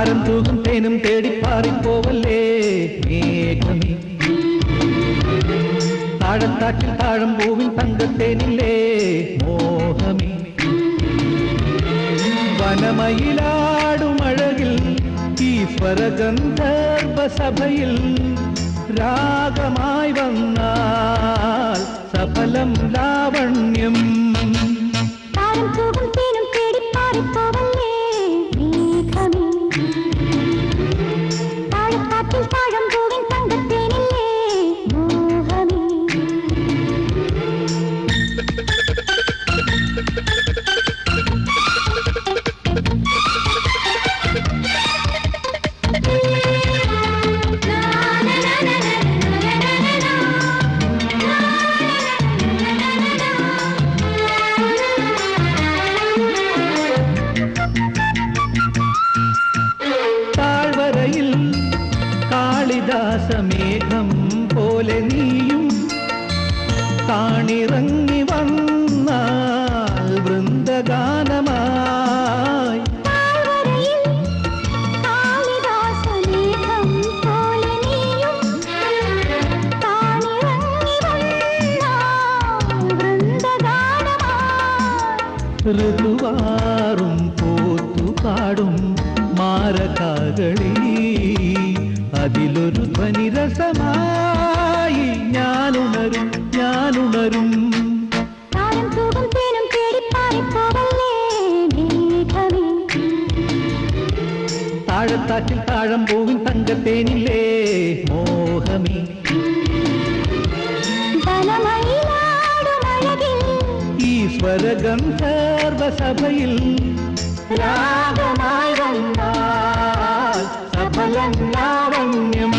താരം തൂകും തേനും തേടിപ്പാറിപ്പോവല്ലേ മേഘമേ. താഴത്താറ്റിൽ താഴം പൂവിൽ തങ്കത്തേനില്ലേ മോഹമേ. വനമയിലാടുമഴകിൽ ഈശ്വരഗന്ധർവ സഭയിൽ രാഗമായി വന്നാൽ സഫലം ലാവണ്യം. താരം തൂകും തേനും തേടിപ്പാറിപ്പോവല്ലേ മേഘമേ. താഴത്താറ്റിൽ താഴം പൂവിൻ തങ്കത്തേനില്ലേ മോഹമേ. താഴ്വരയിൽ കാളിദാസമേഘം പോലെ നീയും താണിറങ്ങി വന്നാൽ വൃന്ദഗാനമായി. താഴ്വരയിൽ കാളിദാസമേഘം പോലെ നീയും താണിറങ്ങി വന്നാൽ വൃന്ദഗാനമായി. ഋതുവാറും പോത്തുപാടും മാരകാകളി അതിലൊരു ധ്വനിരസമായി ഞാനുണരും ഞാനുണരും. താരം തൂകും തേനും തേടിപ്പാറിപ്പോവല്ലേ മേഘമേ. താഴത്താറ്റിൽ താഴം പൂവിൻ തങ്കത്തേനില്ലേ മോഹമേ. വനമയിലാടുമഴകിൽ ഈശ്വരഗന്ധർവ സഭയിൽ രാഗമായി വന്നാൽ സഫലം ലാവണ്യം.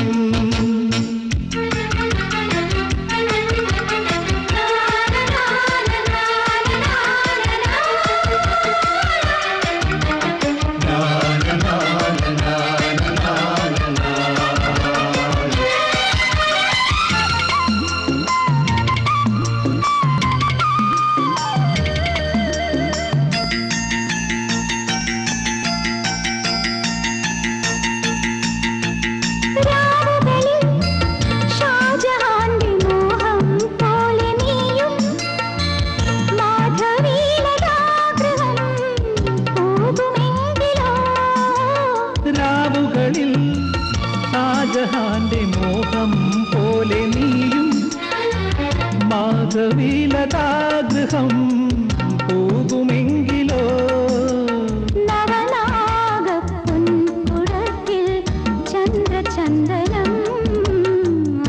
രാവുകളിൽ ഷാജഹാന്റെ മോഹം പോലെ നീയും മാധവീലതാഗൃഹം പോകുമെങ്കിലോ. നവനാഗപ്പൊൻകുടത്തിൽ ചന്ദ്രചന്ദനം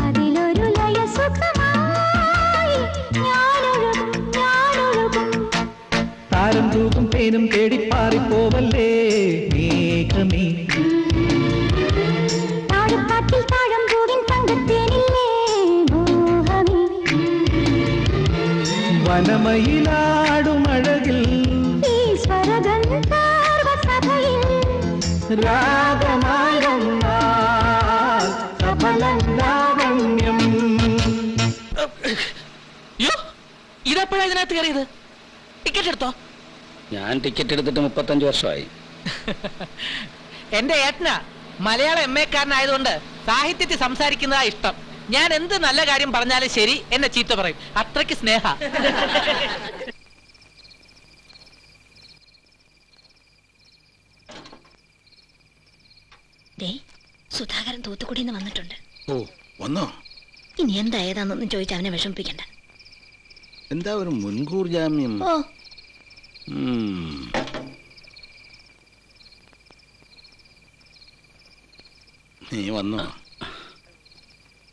അതിലൊരു ലയസുഖമായി ഞാനൊഴുകും ഞാനൊഴുകും. താരം തൂകും തേനും തേടിപ്പാറിപ്പോവല്ലേ മേഘമേ. താഴത്താറ്റിൽ താഴം പൂവിൻ തങ്കത്തേനില്ലേ മോഹമേ. വനമയിലാടുമഴകിൽ ഈശ്വരഗന്ധർവ സഭയിൽ രാഗമായി വന്നാൽ സഫലം ലാവണ്യം. ഇതെപ്പോഴാ ഇതിനകത്ത് കയറിയത്? ടിക്കറ്റ് എടുത്തോ? ഞാൻ ടിക്കറ്റ് എടുത്തിട്ട് 35 വർഷമായി. എന്റെ ഏട്ടനാ മലയാള MA-കാരനായതുകൊണ്ട് സാഹിത്യത്തിൽ സംസാരിക്കുന്നതാ ഇഷ്ടം. ഞാൻ എന്ത് നല്ല കാര്യം പറഞ്ഞാലും ശരി എന്നെ ചീത്ത പറയും. അത്രയ്ക്ക് സ്നേഹ. സുധാകരൻ തൂത്തുക്കുടിന്ന് വന്നിട്ടുണ്ട്. ഓ വന്നോ? ഇനി എന്താ ഏതാന്നൊന്നും ചോദിച്ച് അവനെ വിഷമിപ്പിക്കണ്ട. എന്താ ഒരു മുൻകൂർ ജാമ്യം? ഓ നീ വന്നോ?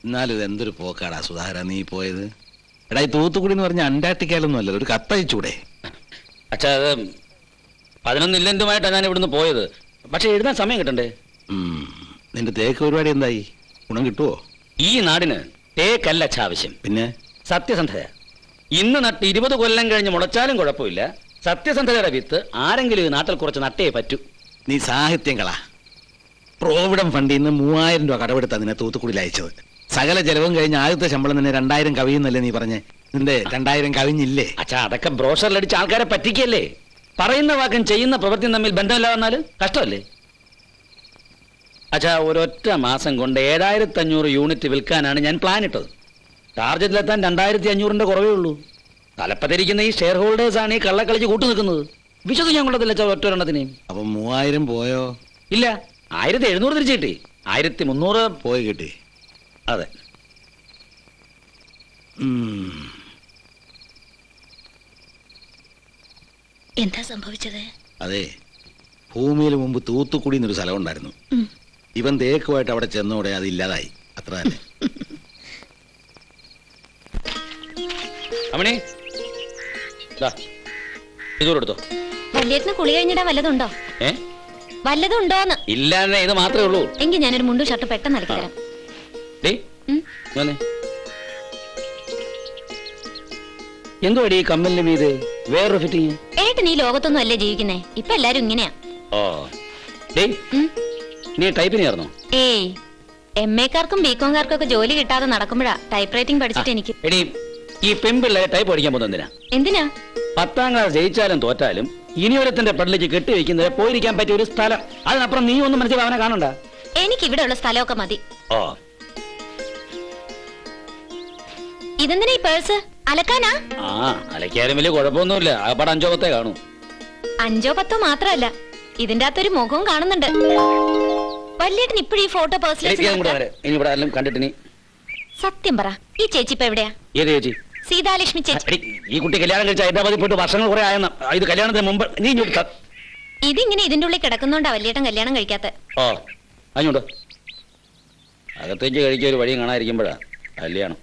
എന്നാലും ഇതെന്തൊരു പോക്കാടാ സുധാകര നീ പോയത്. എടാ ഈ തൂത്തുക്കുടി എന്ന് പറഞ്ഞ അന്റാർട്ടിക്കയിലൊന്നും അല്ലല്ലോ, ഒരു കത്തയച്ചൂടെ? അച്ഛാ അത് 11 ഇല്ലന്റുമായിട്ടാണ് ഞാൻ ഇവിടുന്ന് പോയത്. പക്ഷെ എഴുതാൻ സമയം കിട്ടണ്ടേ? നിന്റെ തേക്ക് പരിപാടി എന്തായി? ഗുണം കിട്ടുവോ? ഈ നാടിന് തേക്കല്ല അച്ഛാ ആവശ്യം, പിന്നെ സത്യസന്ധത. ഇന്ന് നട്ട് 20 കൊല്ലം കഴിഞ്ഞ് മുളച്ചാലും കുഴപ്പമില്ല. സത്യസന്ധതയുടെ വിത്ത് ആരെങ്കിലും ഈ നാട്ടിൽ കുറച്ച് നട്ടേ പറ്റൂ. നീ സാഹിത്യം കള. പ്രോവിഡന്റ് ഫണ്ടിൽ നിന്ന് 3000 രൂപ കടമെടുത്താ നിന്നെ തൂത്തുക്കുടിയിൽ അയച്ചത്. സകല ചെലവും കഴിഞ്ഞ് ആദ്യത്തെ ശമ്പളം തന്നെ 2000 കവിയുന്നല്ലേ നീ പറഞ്ഞേ? നിന്റെ 2000 കവിഞ്ഞില്ലേ? അച്ഛാ അതൊക്കെ ബ്രോഷറിലടിച്ച് ആൾക്കാരെ പറ്റിക്കല്ലേ. പറയുന്ന വാക്കും ചെയ്യുന്ന പ്രവൃത്തിയും തമ്മിൽ ബന്ധമില്ല വന്നാല് കഷ്ടമല്ലേ? അച്ഛാ ഒരൊറ്റ മാസം കൊണ്ട് 7500 യൂണിറ്റ് വിൽക്കാനാണ് ഞാൻ പ്ലാൻ ഇട്ടത്. ടാർജറ്റിലെത്താൻ 2500 കുറവേ ഉള്ളൂ. തലപ്പത്തിരിക്കുന്ന ഈ ഷെയർ ഹോൾഡേഴ്സ് ആണ് ഈ കള്ളക്കളിച്ച് കൂട്ടു നിൽക്കുന്നത്. വിശ്വസം ഞാൻ കൊണ്ടതില്ല ഒറ്റ ഒരെണ്ണത്തിന്. അപ്പൊ 3000 പോയോ? ഇല്ല, 1700 തിരിച്ചു കിട്ടി. 1300 പോയി കിട്ടി. അതെ. എന്താ സംഭവിച്ചത്? അതെ, ഭൂമിയിൽ മുമ്പ് തൂത്തുക്കുടി എന്നൊരു സ്ഥലം ഉണ്ടായിരുന്നു. ഇവൻ തേക്കുമായിട്ട് അവിടെ ചെന്നോടെ അത് ഇല്ലാതായി. അത്ര തന്നെ. അമ്മണി ഇതോടെടുത്തോ. വല്യേട്ടന് കുളി കഴിഞ്ഞിടാൻ വല്ലതുണ്ടോ? വല്ലതുണ്ടോന്ന്? ഇല്ല, ഇത് മാത്രമേ ഉള്ളൂ. എങ്കിൽ ഞാനൊരു മുണ്ടും ഷർട്ട് പെട്ടെന്ന് അലക്കി തരാം. എന്തോ ഈ കമ്മലിന്റെ മീത് വേറൊരു ഫിറ്റിങ്. ഏട്ടൻ ഈ ലോകത്തൊന്നും അല്ലേ ജീവിക്കുന്നേ? ഇപ്പൊ എല്ലാരും ഇങ്ങനെയാ. നീ ടൈപ്പിന് ചേർന്നോ? ഏയ്, MA-ക്കാർക്കും BCom-കാർക്കും ഒക്കെ ജോലി കിട്ടാതെ നടക്കുമ്പോഴാ ടൈപ്പ് റൈറ്റിംഗ് പഠിച്ചിട്ട് എനിക്ക്. എടീ, ഈ പെമ്പിള്ളേ ടൈപ്പ് പഠിക്കാൻ പോകുന്ന എന്തിനാ? എന്തിനാ? 10ാം ക്ലാസ് ജയിച്ചാലും തോറ്റാലും ഇനിയൊരുത്തിന്റെ പെടലേക്ക് കെട്ടിവെക്കുന്നത് പോയിരിക്കാൻ പറ്റിയ ഒരു സ്ഥലം. അതിനപ്പുറം നീ ഒന്നും മനസ്സിൽ അവനെ കാണണ്ട. എനിക്ക് ഇവിടെ ഉള്ള സ്ഥലമൊക്കെ മതി. ഓ, ഇതെന്തിനാ ഈ പേഴ്സ്? അലക്കാനാ? ആ, അലക്കാരും വലിയ കുഴപ്പമൊന്നുമില്ല. ആ പടം 5 10 കാണും. 5 10 മാത്രമല്ല, ഇതിന്റെ അകത്തൊരു മുഖവും കാണുന്നുണ്ട്. വല്യേട്ടൻ ഇപ്പോഴും ഈ ഫോട്ടോ പേഴ്സിൽ കണ്ടിട്ട്. സത്യം പറ, ഈ ചേച്ചി ഇപ്പൊ എവിടെയാ? ഏത് ചേച്ചി? സീതാലക്ഷ്മി ചേച്ചി. ഈ കുട്ടി കല്യാണം കഴിച്ച ഹൈദരാബാദിൽ പോയിട്ട് വർഷങ്ങൾ കുറെ ആയെന്ന. ഇത് കല്യാണത്തിന് മുമ്പ് നീ ഇതിങ്ങനെ ഇതിന്റെ ഉള്ളിൽ കിടക്കുന്നോണ്ടാ വല്യേട്ടൻ കല്യാണം കഴിക്കാത്ത. ഓ, അങ്ങോട്ട് അകത്തേക്ക് കഴിക്കാൻ ഒരു വഴിയും കാണാതിരിക്കുമ്പോഴാ കല്യാണം.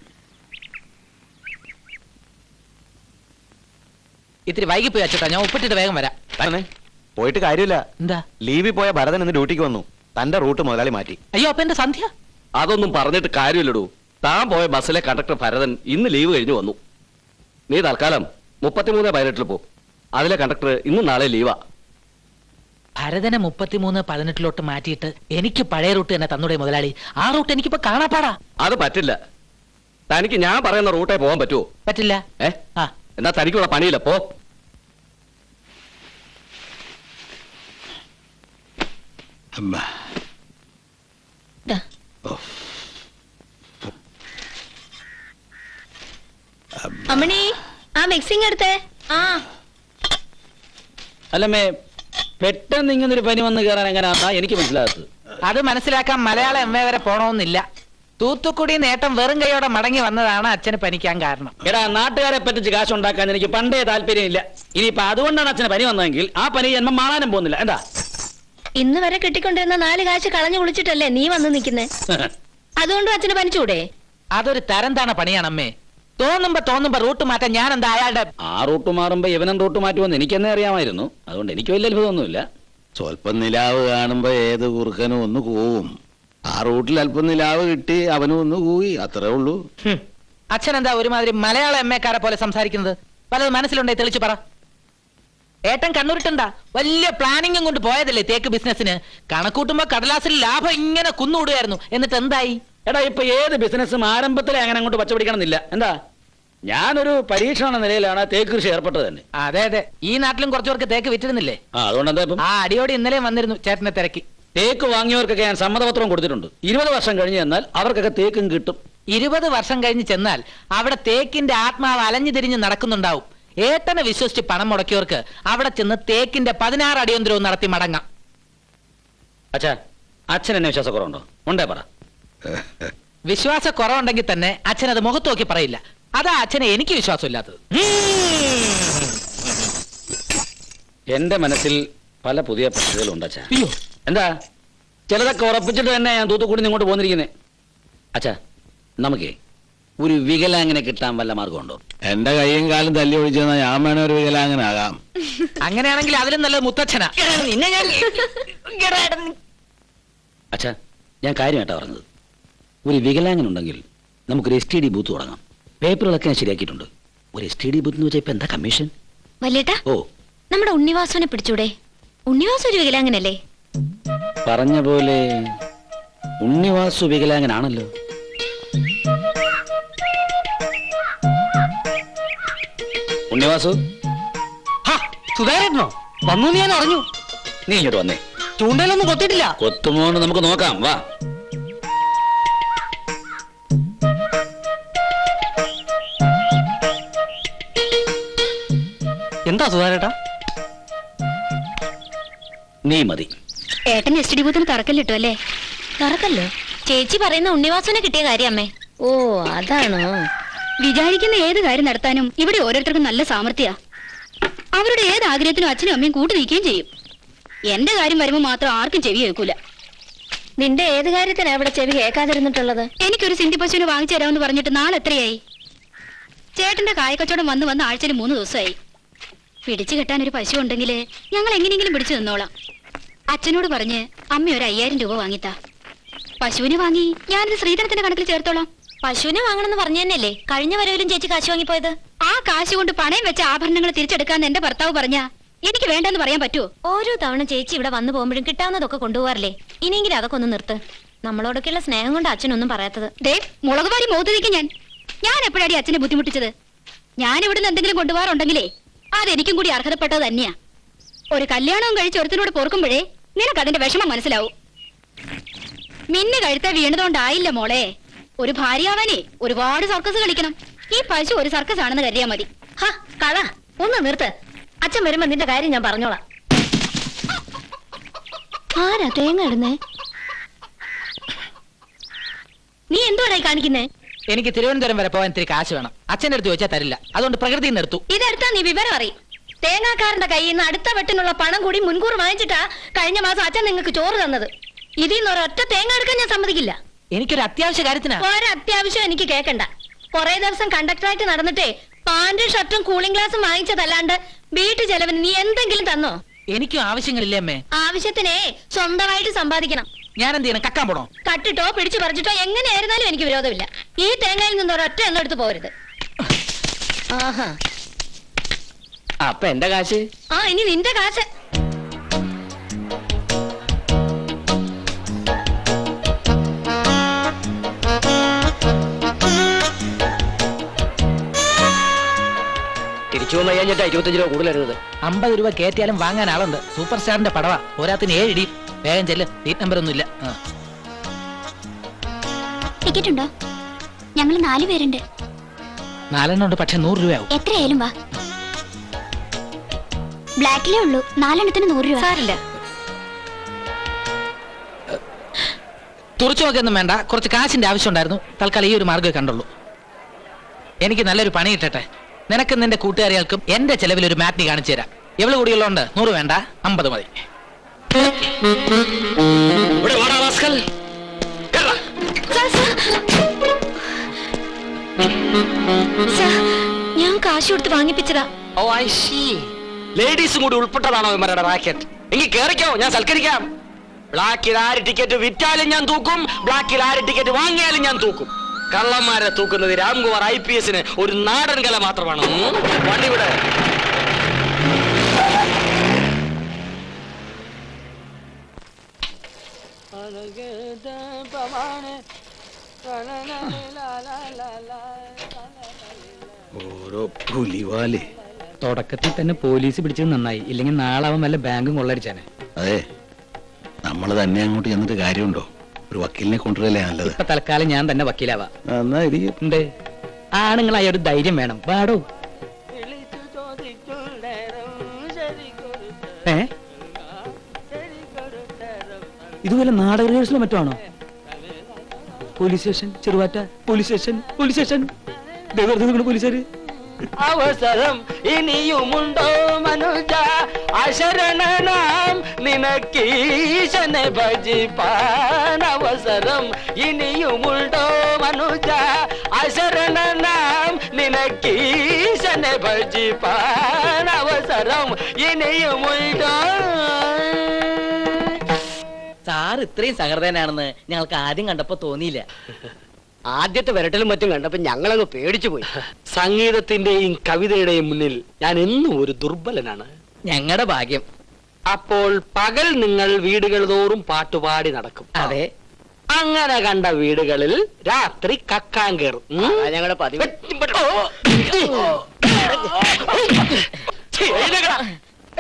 ഇത്തിരി വൈകി പോയി അച്ഛട്ടാ, ഞാൻ ഉപ്പിട്ടിട്ട് വേഗം വരാം. പോയിട്ട് കാര്യമില്ല. എന്താ? ലീവിൽ പോയ ഭരതൻ ഇന്ന് ഡ്യൂട്ടിക്ക് വന്നു. തന്റെ റൂട്ട് മുതലാളി മാറ്റി. അയ്യോ, അപ്പൊ എന്റെ സന്ധ്യ? അതൊന്നും പറഞ്ഞിട്ട് കാര്യമില്ലടൂ. താൻ പോയ ബസ്സിലെ കണ്ടക്ടർ ഭരതൻ ഇന്ന് ലീവ് കഴിഞ്ഞു വന്നു. നീ തൽക്കാലം 33 പൈലറ്റിൽ പോ. അതിലെ കണ്ടക്ടർ ഇന്നും നാളെ ലീവാ. ഭരതനെ 33 18 മാറ്റിയിട്ട് എനിക്ക് പഴയ റൂട്ട് തന്നെ തന്നൂടെ മുതലാളി? ആ റൂട്ട് എനിക്കിപ്പോ കാണാപ്പാടാ. അത് പറ്റില്ല. തനിക്ക് ഞാൻ പറയുന്ന റൂട്ടേ പോകാൻ പറ്റുമോ? പറ്റില്ല. എന്നാ തനിക്കുള്ള പണിയില്ല, പോ. അമ്മണി, ആ മിക്സിംഗ് എടുത്തേ. അല്ലമ്മേ, പെട്ടെന്ന് ഇങ്ങനൊരു പനി വന്ന് കയറാൻ എങ്ങനെയാ എനിക്ക് മനസ്സിലാകത്ത്. അത് മനസ്സിലാക്കാൻ മലയാളം MA വരെ പോണമെന്നില്ല. തൂത്തുക്കുടി നേട്ടം വെറും കൈയോടെ മടങ്ങി വന്നതാണ് അച്ഛന് പനിക്കാൻ കാരണം. എടാ, നാട്ടുകാരെ പറ്റിച്ച് കാശുണ്ടാക്കാൻ എനിക്ക് പണ്ടേ താല്പര്യമില്ല. ഇനിയിപ്പൊ അതുകൊണ്ടാണ് അച്ഛന് പനി വന്നതെങ്കിൽ ആ പനി ജന്മം മാറാനും പോകുന്നില്ല. എന്താ? ഇന്ന് വരെ കിട്ടിക്കൊണ്ടിരുന്ന 4 കാശ് കളഞ്ഞു കുളിച്ചിട്ടല്ലേ നീ വന്ന് നിൽക്കുന്നേ? അതുകൊണ്ട് അച്ഛന് പനിച്ചൂടെ? അതൊരു തരം താണ പണിയാണമ്മേ. തോന്നുമ്പോ റൂട്ട് മാറ്റാൻ ഞാൻ എന്താ അയാളുടെ? ആ റൂട്ട് മാറുമ്പോ ഇവനും റൂട്ട് മാറ്റുമെന്ന് എനിക്കെന്നെ അറിയാമായിരുന്നു. അതുകൊണ്ട് എനിക്ക് വലിയ അത്ഭുതമൊന്നുമില്ല. സ്വല്പം നിലാവ് കാണുമ്പോ ഏത് കുറുക്കനും ഒന്ന് കൂവും. ആ റൂട്ടിൽ അല്പം നിലാവ് കിട്ടി അവനും ഒന്ന് കൂവി, അത്രേ ഉള്ളൂ. അച്ഛൻ എന്താ ഒരുമാതിരി മലയാള MA-ക്കാരെ പോലെ സംസാരിക്കുന്നത്? പലത് മനസ്സിലുണ്ടേ, തെളിച്ചു പറ. ഏട്ടൻ കണ്ണൂരിട്ടുണ്ടാ വലിയ പ്ലാനിങ്ങും കൊണ്ട് പോയതല്ലേ തേക്ക് ബിസിനസിന്? കണക്കൂട്ടുമ്പോ കടലാസിൽ ലാഭം ഇങ്ങനെ കുന്നുകൂടുകയായിരുന്നു. എന്നിട്ട് എന്തായി? എടാ, ഇപ്പൊ ഏത് ബിസിനസ്സും ആരംഭത്തിലെ അങ്ങനെ അങ്ങോട്ട് പച്ചപിടിക്കണമെന്നില്ല. എന്താ? ഞാനൊരു പരീക്ഷണ നിലയിലാണ് തേക്ക് കൃഷി ഏർപ്പെട്ടത് തന്നെ. അതെ, ഈ നാട്ടിലും കുറച്ചുപേർക്ക് തേക്ക് വിറ്റിരുന്നില്ലേ? അതുകൊണ്ട് എന്താ ഇപ്പം? ആ അടിയോടി ഇന്നലെയും വന്നിരുന്നു ചേട്ടനെ തിരക്കി. തേക്ക് വാങ്ങിയവർക്കൊക്കെ ഞാൻ സമ്മതപത്രം കൊടുത്തിട്ടുണ്ട്. 20 വർഷം കഴിഞ്ഞ് ചെന്നാൽ അവർക്കൊക്കെ തേക്കും കിട്ടും. 20 വർഷം കഴിഞ്ഞ് ചെന്നാൽ അവിടെ തേക്കിന്റെ ആത്മാവ് അലഞ്ഞു തിരിഞ്ഞ് നടക്കുന്നുണ്ടാവും. ഏട്ടനെ വിശ്വസിച്ച് പണം മുടക്കിയവർക്ക് അവിടെ ചെന്ന് തേക്കിന്റെ 16 അടിയന്തരവും നടത്തി മടങ്ങാം. അച്ഛൻ എന്നെ വിശ്വാസക്കുറവുണ്ടോ? ഉണ്ടേ പറ. വിശ്വാസ കുറവുണ്ടെങ്കിൽ തന്നെ അച്ഛൻ അത് മുഖത്ത് നോക്കി പറയില്ല. അതാ അച്ഛനെ എനിക്ക് വിശ്വാസമില്ലാത്തത്. എന്റെ മനസ്സിൽ പല പുതിയ പദ്ധതികളുണ്ട് അച്ഛാ. എന്താ? ചിലതൊക്കെ ഉറപ്പിച്ചിട്ട് തന്നെ ഞാൻ തൂത്തുക്കുടി ഇങ്ങോട്ട് പോന്നിരിക്കുന്നേ. അച്ഛാ, നമുക്കേ ഒരു വികലാങ്ങനെ കിട്ടാൻ വല്ല മാർഗമുണ്ടോ? എന്റെ കൈയും കാലും തല്ലി ഒഴിച്ചെന്നാ ഞാൻ വേണേ ഒരു വികലാങ്ങനാകാം. അങ്ങനെയാണെങ്കിൽ അതിലും നല്ലത് മുത്തച്ഛനാ. അച്ഛാ, ഞാൻ കാര്യമായിട്ടാ പറഞ്ഞത്. ഒരു വികലാങ്ങനുണ്ടെങ്കിൽ നമുക്കൊരു STD ബൂത്ത് തുടങ്ങാം. പേപ്പറുകളൊക്കെ ഞാൻ ശരിയാക്കിയിട്ടുണ്ട്. ഒരു STD ബൂത്ത് എന്ന് വെച്ചാൽ ഇപ്പൊ എന്താ കമ്മീഷൻ? വല്യേട്ടാ, ഓ, നമ്മുടെ ഉണ്ണിവാസുവിനെ പിടിച്ചൂടെ? ഉണ്ണിവാസു ഒരു വികലാങ്ങനല്ലേ? പറഞ്ഞ പോലെ ഉണ്ണിവാസു വികലാങ്ങനാണല്ലോ. ഉണ്ണിവാസു, സുധാകരനോ വന്നു? ഞാൻ അറിഞ്ഞു. നീ ഇങ്ങോട്ട് വന്നേ. ചൂണ്ടയിലൊന്നും കൊത്തിയിട്ടില്ല. കൊത്തുമോന്ന് നമുക്ക് നോക്കാം, വാ. എന്താ സുധാരേട്ടാ? നീ മതി. ഏട്ടൻ എസ് ഡി ബൂത്തിന് തറക്കല്ലിട്ടു അല്ലേ? തറക്കല്ലോ? ചേച്ചി പറയുന്ന ഉണ്ണിവാസനെ കിട്ടിയ കാര്യം അമ്മേ. ഓ അതാണോ? വിചാരിക്കുന്ന ഏത് കാര്യം നടത്താനും ഇവിടെ ഓരോരുത്തർക്കും നല്ല സാമർഥ്യ. അവരുടെ ഏത് ആഗ്രഹത്തിനും അച്ഛനും അമ്മയും കൂട്ടു നിൽക്കുകയും ചെയ്യും. എന്റെ കാര്യം വരുമ്പോ മാത്രം ആർക്കും ചെവി കേൾക്കൂല. നിന്റെ ഏത് കാര്യത്തിനാ ഇവിടെ ചെവി കേൾക്കാതിരുന്നിട്ടുള്ളത്? എനിക്കൊരു സിന്ധി പശുവിനെ വാങ്ങിച്ചു തരാമെന്ന് പറഞ്ഞിട്ട് നാളെ എത്രയായി? ചേട്ടന്റെ കായക്കച്ചവടം വന്ന് ആഴ്ചയിൽ 3 ദിവസമായി. പിടിച്ചു കെട്ടാൻ ഒരു പശു ഉണ്ടെങ്കിൽ ഞങ്ങൾ എങ്ങനെയെങ്കിലും പിടിച്ചു നിന്നോളാം. അച്ഛനോട് പറഞ്ഞ് അമ്മ ഒരു 5000 രൂപ വാങ്ങിത്താ. പശുവിനെ വാങ്ങി ഞാനിത് ശ്രീധരത്തിന്റെ കണക്കിൽ ചേർത്തോളാം. പശുവിനെ വാങ്ങണമെന്ന് പറഞ്ഞു തന്നെയല്ലേ കഴിഞ്ഞ വരവിലും ചേച്ചി കാശ് വാങ്ങിപ്പോയത്? ആ കാശ് കൊണ്ട് പണയം വെച്ച ആഭരണങ്ങൾ തിരിച്ചെടുക്കാന്ന് എന്റെ ഭർത്താവ് പറഞ്ഞാ എനിക്ക് വേണ്ടെന്ന് പറയാൻ പറ്റുമോ? ഓരോ തവണ ചേച്ചി ഇവിടെ വന്നു പോകുമ്പോഴും കിട്ടാവുന്നതൊക്കെ കൊണ്ടുപോകാറില്ലേ? ഇനിയെങ്കിലും അതൊക്കെ ഒന്ന് നിർത്ത്. നമ്മളോടൊക്കെയുള്ള സ്നേഹം കൊണ്ട് അച്ഛനൊന്നും പറയാത്തത്. ദേ മുളക് വാരി മുഖത്തേക്ക് ഞാൻ എപ്പോഴാടി അച്ഛനെ ബുദ്ധിമുട്ടിച്ചത്? ഞാൻ ഇവിടുന്ന് എന്തെങ്കിലും കൊണ്ടുപോകാറുണ്ടെങ്കിലേ അതെനിക്കും കൂടി അർഹതപ്പെട്ടത് തന്നെയാ. ഒരു കല്യാണവും കഴിച്ച് ഒരുത്തിനോട് പൊറുക്കുമ്പോഴേ നിനക്ക് അതിന്റെ വിഷമം മനസ്സിലാവും. മിന്നു കഴുത്ത വീണതുകൊണ്ടായില്ല മോളെ. ഒരു ഭാര്യയാവാനേ ഒരുപാട് സർക്കസ് കളിക്കണം. ഈ പശു ഒരു സർക്കസ് ആണെന്ന് കരുതിയാ മതി. കള ഒന്ന് നിർത്ത്. അച്ഛൻ വരുമ്പോ നിന്റെ കാര്യം ഞാൻ പറഞ്ഞോളാം. ആരാ തേങ്ങ ഇടുന്നേ? നീ എന്തുവാടായി കാണിക്കുന്നേ? എനിക്ക് തിരുവനന്തപുരം വരെ പോകാൻ ഇത്തിരി കാശ് വേണം. അച്ഛൻ്റെ അടുത്ത് ചോദിച്ചാൽ തരില്ല. അതുകൊണ്ട് പ്രകൃതി എടുത്തു. ഇതെടുത്താ നീ വിവരം അറിയും. തേങ്ങാക്കാരന്റെ കയ്യിൽ നിന്ന് അടുത്ത വെട്ടിനുള്ള പണം കൂടി മുൻകൂർ വാങ്ങിച്ചിട്ടാ കഴിഞ്ഞ മാസം അച്ഛൻ നിങ്ങൾക്ക് ചോറ് തന്നത്. ഇതിൽ നിന്ന് ഒരൊറ്റ തേങ്ങ എടുക്കാൻ ഞാൻ സമ്മതിക്കില്ല. എനിക്കൊരു അത്യാവശ്യ കാര്യത്തിനാ. ഒരത്യാവശ്യം എനിക്ക് കേൾക്കണ്ട. കുറെ ദിവസം കണ്ടക്ടറായിട്ട് നടന്നിട്ടേ പാന്റും ഷർട്ടും കൂളിംഗ് ഗ്ലാസും വാങ്ങിച്ചതല്ലാണ്ട് വീട്ടു ചെലവിന് നീ എന്തെങ്കിലും തന്നോ? എനിക്കും ആവശ്യങ്ങളില്ലേ അമ്മേ? ആവശ്യത്തിനെ സ്വന്തമായിട്ട് സമ്പാദിക്കണം. ഞാൻ എന്ത് ചെയ്യണം? കക്കാൻ പോണോ? കട്ടിട്ടോ പിടിച്ചു പറിച്ചിട്ടോ എങ്ങനെയായിരുന്നാലും എനിക്ക് വിരോധമില്ല. ഈ തേങ്ങയിൽ നിന്ന് ഒരൊറ്റ എണ്ണം എടുത്ത് പോരുത്. ആഹാ, അപ്പൊ എന്റെ കാശ്? ഇനി നിന്റെ കാശ്. തിരിച്ചു വന്നു കഴിഞ്ഞിട്ടാ 25 രൂപ കൂടുതലായിരുന്നത്. 50 രൂപ കയറ്റിയാലും വാങ്ങാൻ ആളുണ്ട്. സൂപ്പർ സ്റ്റാറിന്റെ പടവാ. പോരാത്തിന് 7 ഇടി. വേഗം ചെല്ല്. സീറ്റ് നമ്പർ ഒന്നുമില്ല. ടിക്കറ്റ് ഉണ്ടോ? ഞങ്ങൾ 4 പേരുണ്ട്. 4 ഉണ്ട്, പക്ഷെ 100 രൂപയാവും. എത്രയായാലും വാ. ബ്ലാക്കിലേ ഉള്ളൂ. 4 100 രൂപ. സാരില്ല. തുറച്ചു നോക്കിയൊന്നും വേണ്ട. കുറച്ച് കാശിന്റെ ആവശ്യം ഉണ്ടായിരുന്നു. തൽക്കാലം ഈ ഒരു മാർഗ്ഗമേ കണ്ടുള്ളൂ. എനിക്ക് നല്ലൊരു പണി കിട്ടട്ടെ. നിനക്കും നിന്റെ കൂട്ടുകാരികൾക്കും എന്റെ ചെലവിൽ ഒരു മാറ്റിനി കാണിച്ചു തരാം. എവള് കൂടിയുള്ളതുകൊണ്ട് 100 വേണ്ട, 50 മതി. ഞാൻ കാശ് കൊടുത്ത് വാങ്ങിപ്പിച്ചതാ. ലേഡീസും കൂടി ഉൾപ്പെട്ടതാണോ ഇവന്മാരുടെ റാക്കറ്റ്? എങ്കിൽ കേറിക്കോ, ഞാൻ സൽക്കരിക്കാം. ബ്ലാക്കിൽ ആര് ടിക്കറ്റ് വിറ്റാലും ഞാൻ തൂക്കും, ബ്ലാക്കിൽ ആര് ടിക്കറ്റ് വാങ്ങിയാലും ഞാൻ തൂക്കും. കള്ളന്മാരെ തൂക്കുന്നത് രാംകുമാർ IPS ഒരു നാടൻ കല മാത്രമാണ്. വണ്ടി വിടെ. ഓരോ പുലിവാലേ. തുടക്കത്തിൽ തന്നെ പോലീസ് പിടിച്ചത് നന്നായി. ഇല്ലെങ്കിൽ നാളെ അവൻ വല്ല ബാങ്കും കൊള്ളടിച്ചാനെ. അതെ, നമ്മൾ തന്നെ അങ്ങോട്ട് ചെന്നിട്ട് കാര്യമുണ്ടോ? ഒരു വക്കീലിനെ കൊണ്ടുവരല്ലേ നല്ലത്. ഇപ്പൊ തൽക്കാലം ഞാൻ തന്നെ വക്കീലാവാ. എന്നാ ഉണ്ട്. ആണുങ്ങളായൊരു ധൈര്യം വേണം. പാടോ. ഇതുപോലെ നാടക റിഹേഴ്സലോ മറ്റോ ആണോ? Police station, Cheruvatta police station, police station. പോലീസുകാര്. അവസരം ഇനിയുമുണ്ടോ മനുജ, അശരണനാം നിനക്കീശനെ ഭജിപ്പാൻ. അവസരം ഇനിയുമുണ്ടോ മനുജ, അശരണനാം നിനക്കീശനെ ഭജിപ്പാൻ. അവസരം ഇനിയുമുണ്ടോ. സാർ ഇത്രയും സഹൃദയനാണെന്ന് ഞങ്ങൾക്ക് ആദ്യം കണ്ടപ്പോ തോന്നിയില്ല. ആദ്യത്തെ വരട്ടലും മറ്റും കണ്ടപ്പോ ഞങ്ങളങ്ങ് പേടിച്ചു പോയി. സംഗീതത്തിന്റെയും കവിതയുടെയും മുന്നിൽ ഞാൻ എന്നും ഒരു ദുർബലനാണ്. ഞങ്ങളുടെ ഭാഗ്യം. അപ്പോൾ പകൽ നിങ്ങൾ വീടുകൾ തോറും പാട്ടുപാടി നടക്കും. അതെ. അങ്ങനെ കണ്ട വീടുകളിൽ രാത്രി കക്കാൻ കയറും. ഞങ്ങളുടെ പതിവ്.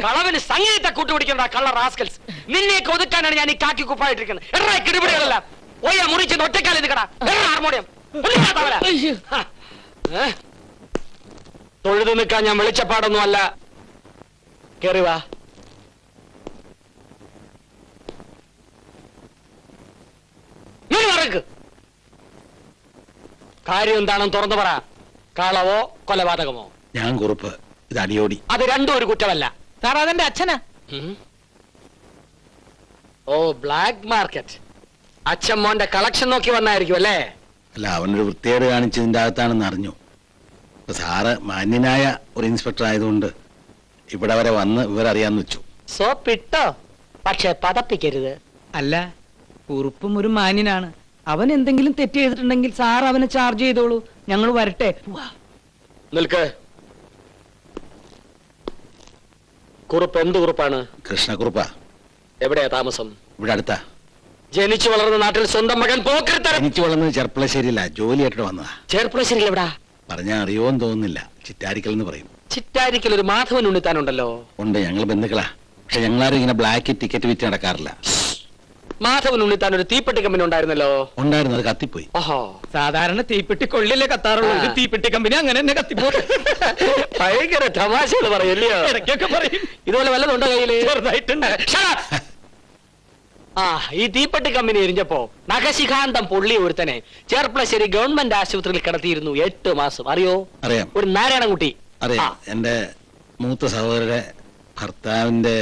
കളവന് സംഗീതത്തെ കൂട്ടുപിടിക്കണ്ട കള്ള റാസ്കൽസ്. നിന്നെയൊക്കെ ഒതുക്കാനാണ് ഞാൻ ഈ കാക്കി കുപ്പായിട്ടിരിക്കുന്നത്. എടാ കിടിപിടികളെല്ലാം ഒയ്യ മുറിച്ച് ഒറ്റക്കാലം നിൽക്കടാ. ഹാർമോണിയം തൊഴുതു നിൽക്കാൻ ഞാൻ വെളിച്ചപ്പാടൊന്നും അല്ല. കേറി വാ. നീ മറക്ക്. കാര്യം എന്താണെന്ന് തുറന്നു പറ. കളവോ കൊലപാതകമോ? ഞാൻ കുറുപ്പ്, ഇത് അടിയോടി. അത് രണ്ടും ഒരു കുറ്റമല്ല. സാർ അതെന്റെ അച്ഛനാ. ഓ ബ്ലാക്ക് മാർക്കറ്റ്. അച്ഛൻ മോന്റെ കളക്ഷൻ നോക്കി വന്നായിരിക്കും അല്ലേ? അല്ല, അവനൊരു വൃത്തികേട് കാണിച്ചതിന്റെ അകത്താണെന്ന് അറിഞ്ഞു. അപ്പൊ സാറ് മാന്യനായ ഒരു ഇൻസ്പെക്ടർ ആയതുകൊണ്ട് ഇവിടെ വരെ വന്ന് വിവരറിയാന്ന് വെച്ചു. സോപ്പിട്ടോ, പക്ഷെ പതപ്പിക്കരുത്. അല്ല, കുറുപ്പും ഒരു മാന്യനാണ്. അവൻ എന്തെങ്കിലും തെറ്റ് ചെയ്തിട്ടുണ്ടെങ്കിൽ സാർ അവനെ ചാർജ് ചെയ്തോളൂ. ഞങ്ങൾ വരട്ടെ. നിൽക്ക്. കുറുപ്പ് എന്ത് കുറുപ്പാണ്? കൃഷ്ണക്കുറുപ്പാ. എവിടെയാ താമസം? ഇവിടെ അടുത്താ. ജനിച്ചു വളർന്ന നാട്ടിൽ സ്വന്തം മകൻ പോക്കരുത്തരം. എനിക്ക് വളർന്നത് ചെർപ്പളശ്ശേരിയില്ല, ജോലിയായിട്ട് വന്നതാ. ചേർപ്പളശ്ശേരി എവിടാ? പറഞ്ഞാ അറിയോന്ന് തോന്നുന്നില്ല. ചിറ്റാരിക്കൽ എന്ന് പറയും. ചിറ്റാരിക്കൽ ഒരു മാധവൻ ഉണ്ണിത്താനുണ്ടല്ലോ. ഉണ്ട്, ഞങ്ങൾ ബന്ധുക്കളാ. പക്ഷെ ഞങ്ങളാരും ഇങ്ങനെ ബ്ലാക്ക് ടിക്കറ്റ് വിറ്റ് നടക്കാറില്ല. മാധവൻ ഉണ്ണിത്താൻ ഒരു തീപ്പെട്ടി കമ്പനി ഉണ്ടായിരുന്നല്ലോ. ഉണ്ടായിരുന്നു, അത് കത്തിപ്പോയി. ഓഹോ, സാധാരണ തീപ്പെട്ടി കൊള്ളില്ലേ കത്താറുള്ളൂ. ഇത് തീപ്പെട്ടി കമ്പനി അങ്ങനെ തന്നെ കത്തിപ്പോ. ഭയങ്കര തമാശകൾ പറയല്ലയോ? ഇടയ്ക്കൊക്കെ പറയും. ഇതുപോലെ വല്ലതുണ്ടോ കയ്യില്? ചെറുതായിട്ടുണ്ട്. ആ, ഈ തീപ്പെട്ടി കമ്പനി എരിഞ്ഞപ്പോ നഖശിഖാന്തം പൊള്ളി ഒരുത്തനെ ചേർപ്പളശ്ശേരി ഗവൺമെന്റ് ആശുപത്രിയിൽ കിടത്തിയിരുന്നു 8 മാസം. അറിയോ? അറിയാം. ഒരു നാരായണൻകുട്ടി. അറിയാം. എന്റെ മൂത്ത സഹോദരന്റെ ഭർത്താവിന്റെ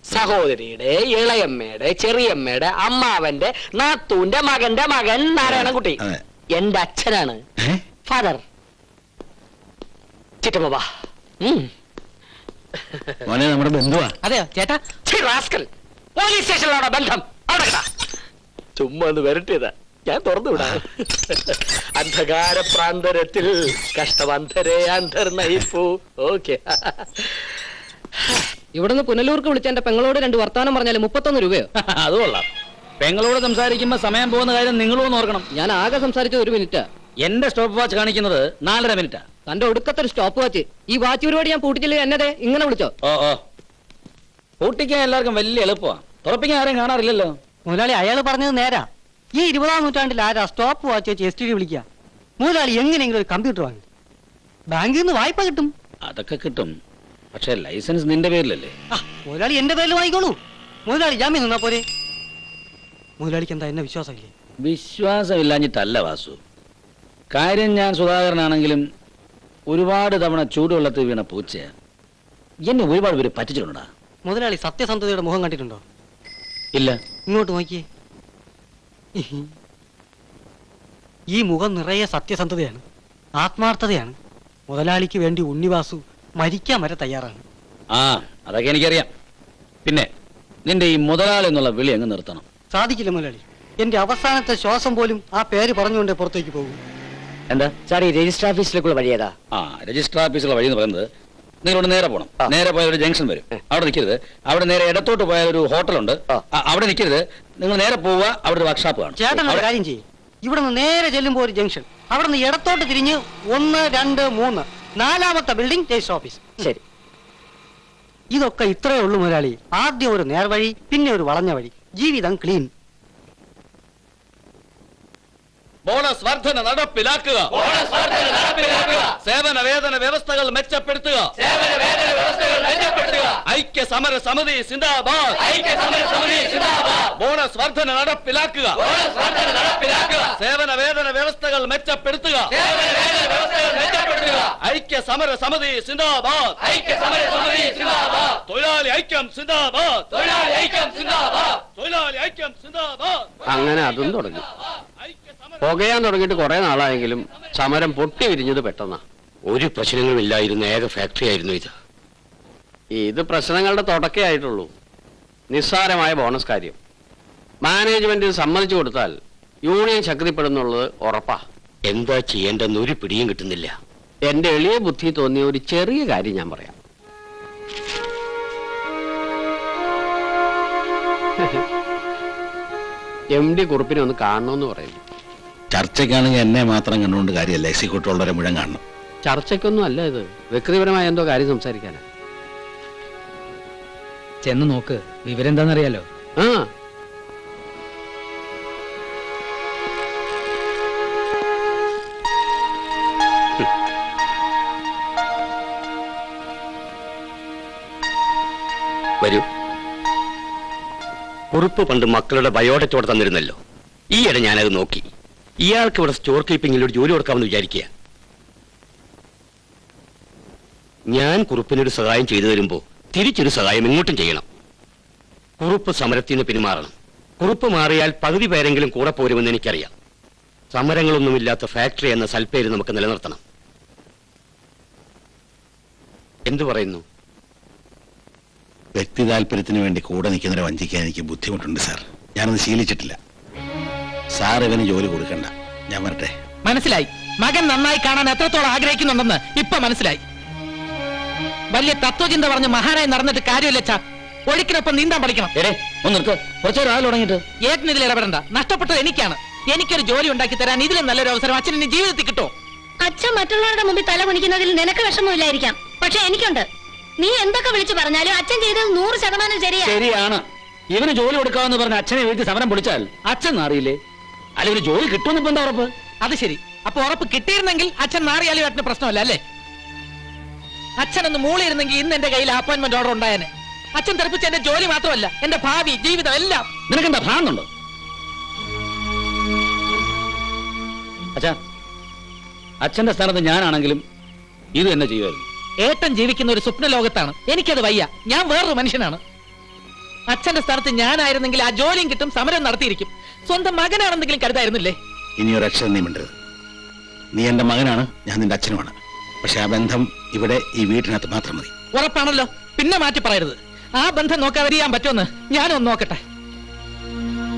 സഹോദരിയുടെ, ഇളയമ്മയുടെ, ചെറിയമ്മയുടെ, അമ്മാവന്റെ, നാത്തൂന്റെ മകന്റെ മകൻ നാരായണൻകുട്ടി. അതെ. എന്റെ അച്ഛനാണ്. ഫാദർ. ചിറ്റമ്മ. മോനെ നമ്മുടെ ബന്ധുവാ. അതെയോ ചേട്ടാ? റാസ്കൽ. പോലീസ് സ്റ്റേഷനിലാണ് ബന്ധം. അവിടെ ചുമ്മാ ഒന്ന് വരട്ടിയതാ. ഞാൻ തുറന്നു വിടാ. അന്ധകാര പ്രാന്തരത്തിൽ കഷ്ടവന്ധരെ അന്ധർ നയിപ്പൂ. ഓക്കെ. ഇവിടുന്ന് പുനലൂർക്ക് വിളിച്ച എന്റെ പെങ്ങളോട് 2 വർത്താനം പറഞ്ഞാല് 31 രൂപയോ? അത് കൊള്ളാം. പെങ്ങളോട് സംസാരിക്കുമ്പോ സമയം പോകുന്ന കാര്യം നിങ്ങളും ഓർക്കണം. ഞാൻ ആകെ സംസാരിച്ചത് 1 മിനിറ്റാ. എന്റെ സ്റ്റോപ്പ് വാച്ച് കാണിക്കുന്നത് 4.5 മിനിറ്റാ. തന്റെ ഒടുക്കത്തെ ഒരു സ്റ്റോപ്പ് വാച്ച്. ഈ വാച്ച് പരിപാടി ഞാൻ പൂട്ടിച്ചില്ലേ എന്നതേ ഇങ്ങനെ വിളിച്ചോ? ഓ പൂട്ടിക്കാൻ എല്ലാവർക്കും വലിയ എളുപ്പമാണ്. തുറപ്പിക്കാൻ ആരെയും കാണാറില്ലല്ലോ. മുതലാളി, അയാൾ പറഞ്ഞത് നേരാ. ഈ 20-ാം നൂറ്റാണ്ടിൽ ആരാ സ്റ്റോപ്പ് വാച്ച് വെച്ച് STD വിളിക്കുക? മുതലാളി എങ്ങനെയെങ്കിലും ഒരു കമ്പ്യൂട്ടർ വാങ്ങി. ബാങ്കിൽ നിന്ന് വായ്പ കിട്ടും. അതൊക്കെ കിട്ടും, പക്ഷെ ലൈസൻസ് നിന്റെ പേരിലല്ലേ? മുതലാളി എന്റെ പേരിൽ വാങ്ങിക്കോളൂ. മുതലാളി ജാമ്യം നിന്നാ പോരെ. മുതലാളിക്ക് എന്താ എന്നെ വിശ്വാസമില്ലേ? വിശ്വാസമില്ലാഞ്ഞിട്ടല്ല വാസു. കാര്യം ഞാൻ സുധാകരനാണെങ്കിലും ഒരുപാട് തവണ ചൂടുവെള്ളത്തിൽ വീണ പൂച്ച. എന്നെ ഒരുപാട് പേര് പറ്റിച്ചിട്ടുണ്ടാ. മുതലാളി സത്യസന്ധതയുടെ മുഖം കണ്ടിട്ടുണ്ടോ? ഇല്ല. ഇങ്ങോട്ട് നോക്കിയേ. ഈ മുഖം നിറയെ സത്യസന്ധതയാണ്, ആത്മാർത്ഥതയാണ്. മുതലാളിക്ക് വേണ്ടി ഉണ്ണിവാസു മരിക്കാൻ വരെ തയ്യാറാണ്. ആ, അതൊക്കെ എനിക്കറിയാം. പിന്നെ നിന്റെ ഈ മുതലാളി എന്നുള്ള വിളി അങ്ങ് നിർത്തണം. സാധിക്കില്ല മുതലാളി. എന്റെ അവസാനത്തെ ശ്വാസം പോലും ആ പേര് പറഞ്ഞുകൊണ്ട് പുറത്തേക്ക് പോകും. എന്താ സാർ, ഈ രജിസ്റ്റർ ഓഫീസിലേക്കുള്ള വഴിയേതാ? ആ, രജിസ്റ്റർ ഓഫീസിലുള്ള വഴി എന്ന് പറയുന്നത് നിങ്ങളോട് നേരെ പോകണം. നേരെ പോയ ഒരു ജംഗ്ഷൻ വരും, അവിടെ നിൽക്കരുത്. അവിടെ നേരെ ഇടത്തോട്ട് പോയ ഒരു ഹോട്ടലുണ്ട്, അവിടെ നിൽക്കരുത്. നിങ്ങൾ നേരെ പോവുക, അവിടെ ഒരു വർക്ക്ഷോപ്പ് കാണും. ചേട്ടൻ ഒരു കാര്യം ചെയ്യും. ഇവിടെ നിന്ന് നേരെ ചെല്ലുമ്പോ ഒരു ജംഗ്ഷൻ, അവിടെ നിന്ന് ഇടത്തോട്ട് തിരിഞ്ഞ് 1, 2, 3 4ാമത്തെ ബിൽഡിംഗ് രജിസ്റ്റർ ഓഫീസ്. ശരി. ഇതൊക്കെ ഇത്രയേ ഉള്ളൂ മുതലാളി. ആദ്യം ഒരു നേർവഴി, പിന്നെ ഒരു വളഞ്ഞ വഴി. ജീവിതം ക്ലീൻ. ബോണസ് വർധന നടപ്പിലാക്കുക. സേവന വേതന വ്യവസ്ഥകൾ മെച്ചപ്പെടുത്തുക. ഐക്യ സമര സമിതി സിന്ദാബാദ്. ബോണസ് വർധന നടപ്പിലാക്കുക. സേവന വേതന വ്യവസ്ഥകൾ മെച്ചപ്പെടുത്തുക. ഐക്യ സമര സമിതി സിന്ദാബാദ്. തൊഴിലാളി ഐക്യം സിന്ദാബാദ്. തൊഴിലാളി ഐക്യം സിന്ദാബാദ്. അങ്ങനെ അതും തുടങ്ങി. പുകയാൻ തുടങ്ങിയിട്ട് കുറെ നാളായെങ്കിലും സമരം പൊട്ടി വിരിഞ്ഞത് പെട്ടെന്നാ. ഒരു പ്രശ്നങ്ങളും ഇല്ലായിരുന്ന ഏക ഫാക്ടറി ആയിരുന്നു ഇത്. ഇത് പ്രശ്നങ്ങളുടെ തുടക്കമായിട്ടുള്ളൂ. നിസ്സാരമായ ബോണസ് കാര്യം മാനേജ്മെന്റ് സമ്മതിച്ചു കൊടുത്താൽ യൂണിയൻ ശക്തിപ്പെടുന്നുള്ളത് ഉറപ്പാ. എന്താ ചെയ്യേണ്ടെന്ന് ഒരു പിടിയും കിട്ടുന്നില്ല. എന്റെ എളിയ ബുദ്ധി തോന്നിയ ഒരു ചെറിയ കാര്യം ഞാൻ പറയാം. MD കുറുപ്പിനെ ഒന്ന് കാണണമെന്ന് പറയുന്നു. ചർച്ചയ്ക്കാണെങ്കിൽ എന്നെ മാത്രം കണ്ടുകൊണ്ട് കാര്യമല്ല, എക്സിക്യൂട്ടീവ് ഉള്ളവരെ മുഴുവൻ കാണണം. ചർച്ചയ്ക്കൊന്നും അല്ല ഇത്, വ്യക്തിപരമായ എന്തോ കാര്യം സംസാരിക്കാനാ. ചെന്ന് നോക്ക്, വിവരം എന്താണെന്നറിയാലോ. ആ വരൂ. കുറുപ്പ് പണ്ട് മക്കളുടെ ബയോഡേറ്റോടെ തന്നിരുന്നല്ലോ. ഈയിടെ ഞാനത് നോക്കി. ഇയാൾക്ക് ഇവിടെ സ്റ്റോർ കീപ്പിംഗിൽ ഒരു ജോലി കൊടുക്കാമെന്ന് വിചാരിക്കുക. ഞാൻ കുറുപ്പിനൊരു സഹായം ചെയ്തു തരുമ്പോ തിരിച്ചൊരു സഹായം ഇങ്ങോട്ടും ചെയ്യണം. കുറുപ്പ് സമരത്തിൽ നിന്ന് പിന്മാറണം. കുറുപ്പ് മാറിയാൽ പകുതി പേരെങ്കിലും കൂടെ പോരുമെന്ന് എനിക്കറിയാം. സമരങ്ങളൊന്നുമില്ലാത്ത ഫാക്ടറി എന്ന സൽപ്പേര് നമുക്ക് നിലനിർത്തണം. എന്തു പറയുന്നു? വ്യക്തി താല്പര്യത്തിന് വേണ്ടി കൂടെ നിൽക്കുന്നവരെ വഞ്ചിക്കാൻ എനിക്ക് ബുദ്ധിമുട്ടുണ്ട് സാർ. ഞാനത് ശീലിച്ചിട്ടില്ല. സാർ ഇവന് ജോലി കൊടുക്കണ്ട, ഞാൻ വരട്ടെ. മനസ്സിലായി. മകൻ നന്നായി കാണാൻ എത്രത്തോളം ആഗ്രഹിക്കുന്നുണ്ടെന്ന് ഇപ്പൊ മനസ്സിലായി. വലിയ തത്വചിന്ത പറഞ്ഞ് മഹാനായി നടന്നിട്ട് കാര്യമില്ല. ചാ, ഒഴുക്കിനൊപ്പം നീന്താൻ പഠിക്കണം. ഒന്ന് നിർത്ത്. കുറച്ചു രാവിലെ തുടങ്ങിയിട്ട് ഏട്ടന് ഇതിൽ ഇടപെടണ്ട. നഷ്ടപ്പെട്ടത് എനിക്കാണ്. എനിക്കൊരു ജോലി ഉണ്ടാക്കി തരാൻ ഇതിലും നല്ലൊരു അവസരം അച്ഛൻ ഇനി ജീവിതത്തിൽ കിട്ടോ? അച്ഛൻ മറ്റുള്ളവരുടെ മുമ്പിൽ തല കുനിക്കുന്നതിൽ നിനക്ക് വിഷമമില്ലായിരിക്കാം, പക്ഷെ എനിക്കുണ്ട്. നീ എന്തൊക്കെ വിളിച്ചു പറഞ്ഞാലും അച്ഛൻ ചെയ്തത് 100% ശരിയാ. ശരിയാണ്. ഇവന് ജോലി കൊടുക്കാമെന്ന് പറഞ്ഞ അച്ഛനെ വീട്ടിൽ സമരം പൊളിച്ചാൽ അച്ഛൻ അറിയില്ലേ? അല്ല, ഇവന് ജോലി കിട്ടുമെന്ന് ഇപ്പൊ എന്താ ഉറപ്പ്? അത് ശരി. അപ്പൊ ഉറപ്പ് കിട്ടിയിരുന്നെങ്കിൽ അച്ഛൻ നാറിയാലും ഏട്ടന് പ്രശ്നമല്ല അല്ലേ? അച്ഛനൊന്ന് മൂളിയിരുന്നെങ്കിൽ ഇന്ന് എന്റെ കയ്യിൽ അപ്പോയിന്റ്മെന്റ് ഓർഡർ ഉണ്ടായേനെ. അച്ഛൻ തെറിപ്പിച്ച എന്റെ ജോലി മാത്രമല്ല, എന്റെ ഭാവി ജീവിതം എല്ലാം. നിനക്കെന്താ ഭ്രാന്തുണ്ടോ? അച്ഛാ, അച്ഛന്റെ സ്ഥാനത്ത് ഞാനാണെങ്കിലും ഇത് തന്നെ ചെയ്യുമായിരുന്നു. ഏട്ടൻ ജീവിക്കുന്ന ഒരു സ്വപ്ന ലോകത്താണ്. എനിക്കത് വയ്യ. ഞാൻ വേറൊരു മനുഷ്യനാണ്. അച്ഛന്റെ സ്ഥാനത്ത് ഞാനായിരുന്നെങ്കിൽ ആ ജോലിയും കിട്ടും, സമരം നടത്തിയിരിക്കും. സ്വന്തം മകനാണെന്നെങ്കിലും കരുതായിരുന്നില്ലേ? ഇനി ഒരു അക്ഷരം നീ മിണ്ടരുത്. നീ എന്റെ മകനാണ്, ഞാൻ നിന്റെ അച്ഛനുമാണ്. പക്ഷെ ആ ബന്ധം ഇവിടെ ഈ വീട്ടിനകത്ത് മാത്രം മതി. ഉറപ്പാണല്ലോ, പിന്നെ മാറ്റി പറയരുത്. ആ ബന്ധം നോക്കാതിരിക്കാൻ പറ്റുമെന്ന് ഞാനൊന്ന് നോക്കട്ടെ.